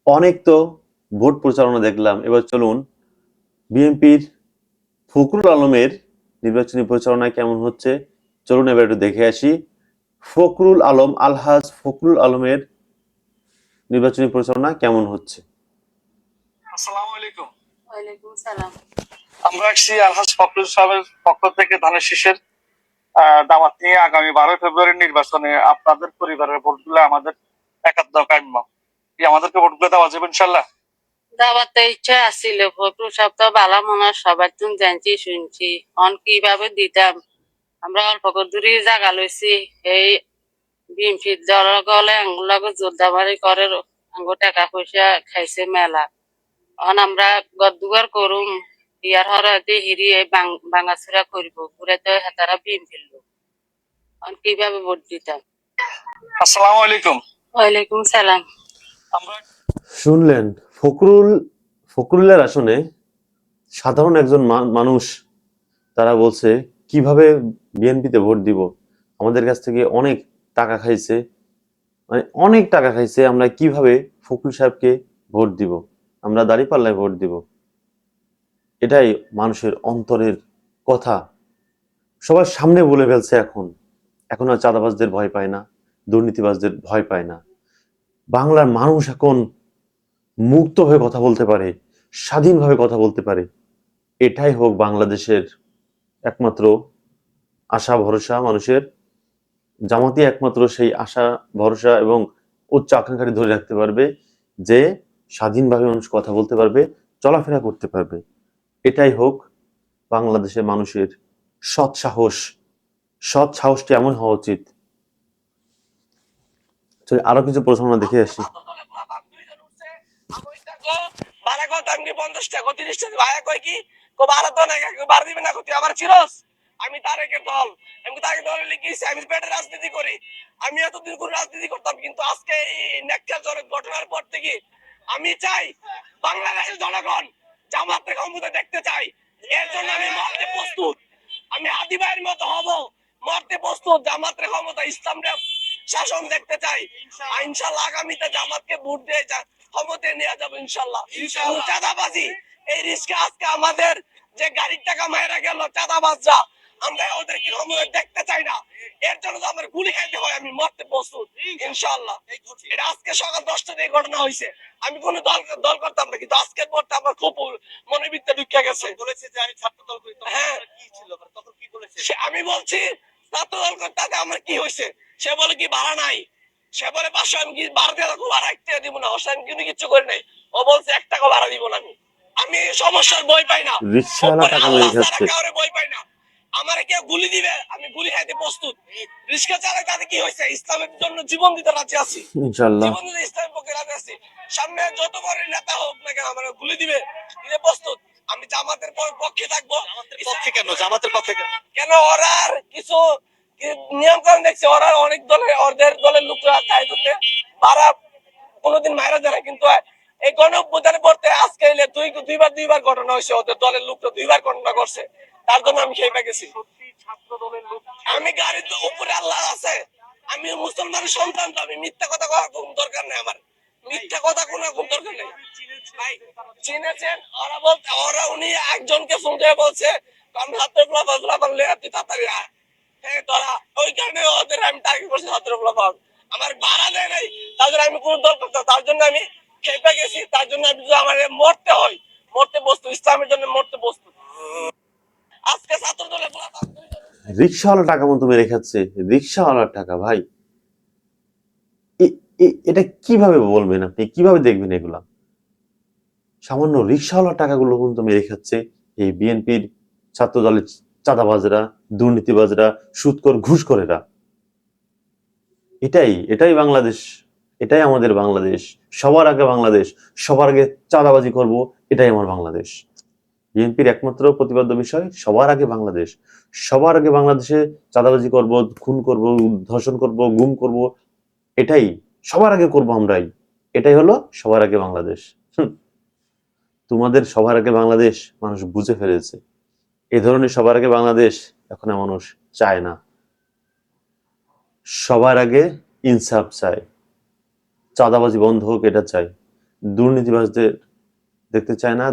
অনেক তো ভোট প্রচারণা দেখলাম, এবার চলুন বিএনপির ফখরুল আলমের নির্বাচনী প্রচারণা কেমন হচ্ছে। চলুন এবার একটু দেখে আসি ফখরুল আলম, আলহাজ ফখরুল আলমের নির্বাচনী প্রচারণা কেমন হচ্ছে। আসসালামু আলাইকুম। ওয়ালাইকুম সালাম। আমরা আসছি আলহাজ ফখরুল সাহেবের পক্ষ থেকে ধানের শীষের দাওয়াত নিয়ে আগামী 12 ফেব্রুয়ারি নির্বাচনে আপনাদের পরিবারের ভোটগুলো আমাদের একাত্ম কাম্য। কি আমাদেরকে ভোটগুলো দেওয়া যাবে ইনশাল্লাহ? দাওয়াতে ইচ্ছা আছিল, ফখরুল সাহেব তো বালা মনে সবার তুমি জানছি শুনছি, অন কিভাবে দিতাম। আমরা অল্প দূরে জায়গা লইছি, এই বিএনপির দলগলে আঙ্গুলাকে জোরদাবাড়ি করে আঙ্গু টাকা পয়সা খাইছে মেলা। অন আমরা গদ্দুগার করুম ইয়ার হরতে হিরি বাঙাচুরা করব পুরে তো হেতারা বিন ফেলবো। অন কিভাবে ভোট দিতাম। আসসালামু আলাইকুম। ওয়ালাইকুম সালাম। আমরা শুনলেন ফখরুলের আসনে সাধারণ একজন মানুষ, তারা বলছে কিভাবে বিএনপিতে ভোট দিব, আমাদের কাছ থেকে অনেক টাকা খাইছে, মানে অনেক টাকা খাইছে, আমরা কিভাবে ফখরুল সাহেবকে ভোট দিব, আমরা দাঁড়িপাল্লায় ভোট দিব। এটাই মানুষের অন্তরের কথা, সবার সামনে বলে ফেলছে। এখন আর চাঁদাবাজদের ভয় পায় না, দুর্নীতিবাজদের ভয় পায় না। বাংলার মানুষ এখন মুক্তভাবে কথা বলতে পারে, স্বাধীনভাবে কথা বলতে পারে। এটাই হোক বাংলাদেশের একমাত্র আশা ভরসা মানুষের। জামাতি একমাত্র সেই আশা ভরসা এবং উচ্চ আকাঙ্ক্ষাটি ধরে রাখতে পারবে, যে স্বাধীনভাবে মানুষ কথা বলতে পারবে, চলাফেরা করতে পারবে। এটাই হোক বাংলাদেশের মানুষের সৎ সাহস। সৎ সাহসটি এমন হওয়া উচিত। আরো কিছু প্রশ্ন দেখে আসি। আমি তারেকের দল, আমি তারেক দলে লিখেছি, আমি পেটের রাজনীতি করি। আমি এতদিন করে রাজনীতি করতাম, কিন্তু আজকে এই ন্যাক্কারজনক ঘটনার পর থেকে আমি চাই বাংলাদেশের জনগণ জামাতের ক্ষমতা দেখতে চাই। এর জন্য আমি মরতে প্রস্তুত। আমি হাদি ভাইয়ের মতো হব, মরতে প্রস্তুত। জামাতের ক্ষমতা, ইসলামের শাসন দেখতে চাই। ইনশাল্লাহ আগামীতে জামাতকে ভোট দিয়ে ক্ষমতায় নিয়ে যাবো ইনশাল্লাহ। চাঁদাবাজি এই রিস্কে আজকে আমাদের যে গাড়ির টাকা মায়েরা গেল চাঁদাবাজরা, আমরা ওদেরকে ক্ষমতা দেখতে চাই না। এর জন্য তো আমার গুলি খাইতে হয়, আমি মরতে প্রস্তুত ইনশাল্লাহ। এটা আজকে সকাল 10টা থেকে ঘটনা হয়েছে। আমি কোন দল করতাম না, কিন্তু আজকের পরটা আমার খুব মনে ভিতরে ঢুকে গেছে। বলেছে যে আমি ছাত্র দল করি। হ্যাঁ, কি ছিল তখন, কি বলেছে? আমি বলছি ছাত্র দল করতে আমার কি হয়েছে। সে বলে কি ভাড়া নাই, সে বলে 500, আমি কি ভাড়া দিয়ে রাখবো, ভাড়া 1 টাকা দিব না। আমি কিন্তু কিচ্ছু করি নাই। ও বলছে 1 টাকা ভাড়া দিব না। আমি সমস্যার বই পাই না, রিকশাওয়ালা টাকা মেরে খাচ্ছে। কাউরে বই পাই না। আমারে কেউ গুলি দিবে, আমি গুলি খাইতে প্রস্তুত। রিস্কা চালায় তাতে কি হয়েছে, ইসলামের জন্য জীবন দিতে রাজি আছি ইনশাল্লাহ। জীবন দিতে ইসলামের পক্ষে রাজি আছি। সামনে যত বড় নেতা হোক না কেন আমার গুলি দিবে, দিতে প্রস্তুত। আমি জামাতের পক্ষে থাকবো। পক্ষে কেন? জামাতের পক্ষে কেন? কেন ওরা আর কিছু নিয়ম কানুন দেখছে, ওরা অনেক দলের, ওদের দলের লোকরা চাই করতে তারা কোনোদিন মায়েরা যায় না, কিন্তু এই গণঅভ্যুত্থানে পড়তে আজকে এলে দুইবার ঘটনা হয়েছে। ওদের দলের লোকটা 2বার ঘটনা করছে, তার জন্য আমি খেয়ে গেছি। আমি গাড়ির উপরে আল্লাহ আছে, আমি মুসলমানের সন্তান, তো আমি মিথ্যা কথা কওয়ার কোন দরকার নেই। আমার মিথ্যা কথা কোনো দরকার নেই। চিনেছেন ওরা, বলতে ওরা উনি একজনকে ফোন দিয়ে বলছে আমি হাতের ফলাফল তাড়াতাড়ি আয়। হ্যাঁ, তোরা ওই কারণে ওদের আমি টার্গেট করছি হাতের ফলাফল। আমার ভাড়া দেয় নাই, তাদের আমি কোন দল করতাম, তার জন্য আমি খেপে গেছি। তার জন্য আমি যদি আমার মরতে হয়, মরতে বস্তু, ইসলামের জন্য মরতে বস্তু। আজকে ছাত্র দলের রিকশাওয়ালা টাকা মতো মেরে খাচ্ছে, রিকশাওয়ালার টাকা। ভাই এটা কিভাবে বলবেন, আপনি কিভাবে দেখবেন এগুলা? সামান্য রিকশাওয়ালার টাকাগুলো কিন্তু মেরে খাচ্ছে এই বিএনপির ছাত্র দলের চাঁদাবাজরা, দুর্নীতিবাজরা, সুদখোর, ঘুষখোরেরা। এটাই বাংলাদেশ, এটাই আমাদের বাংলাদেশ। সবার আগে বাংলাদেশ, সবার আগে চাঁদাবাজি করব, এটাই আমার বাংলাদেশ। বিএনপির একমাত্র প্রতিপাদ্য বিষয় সবার আগে বাংলাদেশ। সবার আগে বাংলাদেশে চাঁদাবাজি করব, খুন করব, ধর্ষণ করব, গুম করব, এটাই সবার আগে করব আমরাই। এটাই হলো সবার আগে বাংলাদেশ। তোমাদের সবার আগে বাংলাদেশ মানুষ বুঝে ফেলেছে। এ ধরনের সবার আগে বাংলাদেশ এখন মানুষ চায় না। সবার আগে ইনসাফ চায়, চাঁদাবাজি বন্ধ হোক, এটা চাই। দুর্নীতিবাজদের দেখতে চায় না।